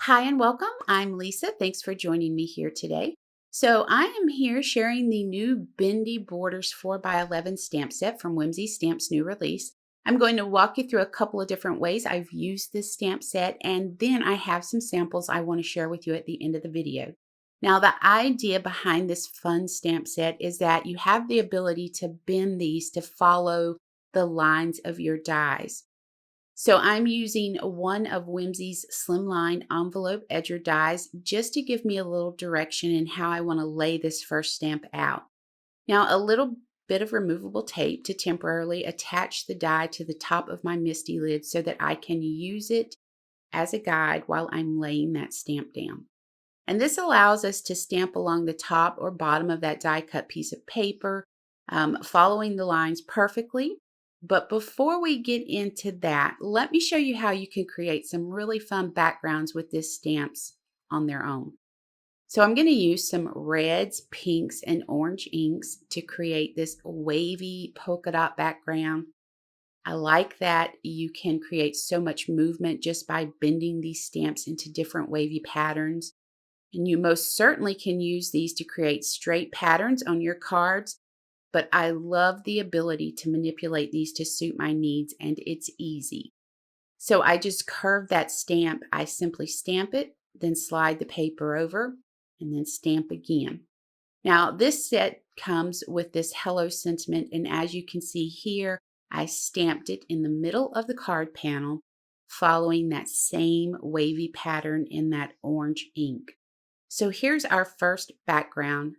Hi and welcome. I'm Lisa. Thanks for joining me here today. So I am here sharing the new Bendy Borders 4x11 stamp set from Whimsy Stamps' new release. I'm going to walk you through a couple of different ways I've used this stamp set, and then I have some samples I want to share with you at the end of the video. Now, the idea behind this fun stamp set is that you have the ability to bend these to follow the lines of your dies. So I'm using one of Whimsy's Slimline envelope edger dies just to give me a little direction in how I want to lay this first stamp out. Now a little bit of removable tape to temporarily attach the die to the top of my MISTI lid so that I can use it as a guide while I'm laying that stamp down. And this allows us to stamp along the top or bottom of that die cut piece of paper, following the lines perfectly. But before we get into that, let me show you how you can create some really fun backgrounds with these stamps on their own. So I'm going to use some reds, pinks, and orange inks to create this wavy polka dot background. I like that you can create so much movement just by bending these stamps into different wavy patterns. And you most certainly can use these to create straight patterns on your cards, but I love the ability to manipulate these to suit my needs, and it's easy. So I just curve that stamp. I simply stamp it, then slide the paper over, and then stamp again. Now this set comes with this hello sentiment, and as you can see here, I stamped it in the middle of the card panel, following that same wavy pattern in that orange ink. So here's our first background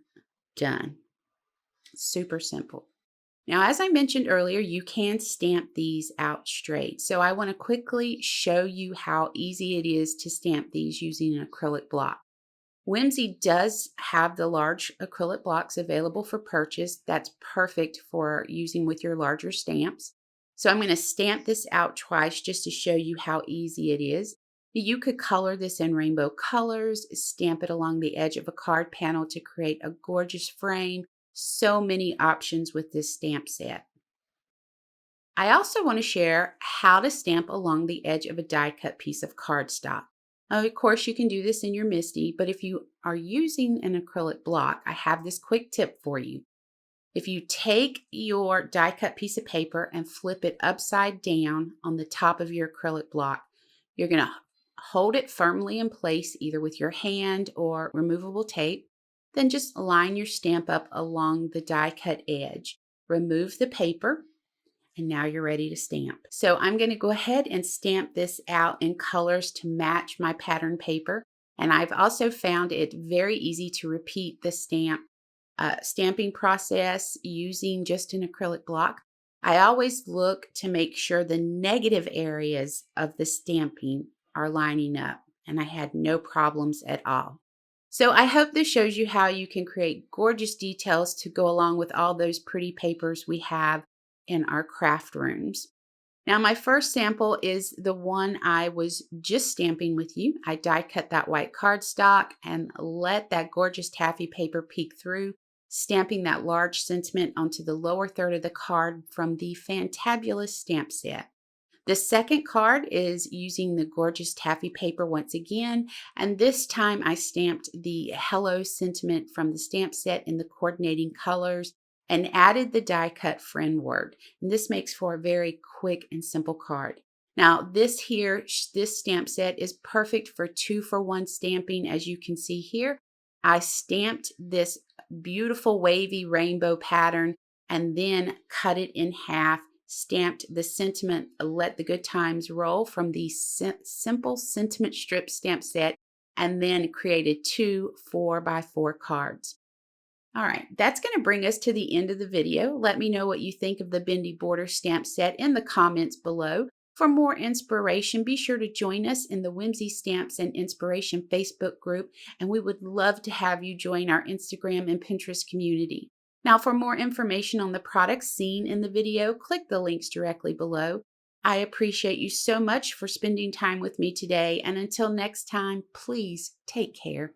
done. Super simple. Now, as I mentioned earlier, you can stamp these out straight. So I want to quickly show you how easy it is to stamp these using an acrylic block. Whimsy does have the large acrylic blocks available for purchase. That's perfect for using with your larger stamps. So I'm going to stamp this out twice just to show you how easy it is. You could color this in rainbow colors, stamp it along the edge of a card panel to create a gorgeous frame. So many options with this stamp set. I also want to share how to stamp along the edge of a die cut piece of cardstock. Of course, you can do this in your MISTI, but if you are using an acrylic block, I have this quick tip for you. If you take your die cut piece of paper and flip it upside down on the top of your acrylic block, you're going to hold it firmly in place either with your hand or removable tape. Then just line your stamp up along the die cut edge. Remove the paper, and now you're ready to stamp. So I'm going to go ahead and stamp this out in colors to match my pattern paper. And I've also found it very easy to repeat the stamping process using just an acrylic block. I always look to make sure the negative areas of the stamping are lining up, and I had no problems at all. So I hope this shows you how you can create gorgeous details to go along with all those pretty papers we have in our craft rooms. Now my first sample is the one I was just stamping with you. I die cut that white cardstock and let that gorgeous taffy paper peek through, stamping that large sentiment onto the lower third of the card from the Fantabulous stamp set. The second card is using the gorgeous taffy paper once again, and this time I stamped the hello sentiment from the stamp set in the coordinating colors and added the die cut friend word. And this makes for a very quick and simple card. Now this stamp set is perfect for 2-for-1 stamping. As you can see here, I stamped this beautiful wavy rainbow pattern and then cut it in half, stamped the sentiment, let the good times roll from the simple sentiment strip stamp set, and then created 2 4x4 cards. All right, that's going to bring us to the end of the video. Let me know what you think of the Bendy Borders stamp set in the comments below. For more inspiration, be sure to join us in the Whimsy Stamps and Inspiration Facebook group, and we would love to have you join our Instagram and Pinterest community. Now, for more information on the products seen in the video, click the links directly below. I appreciate you so much for spending time with me today, and until next time, please take care.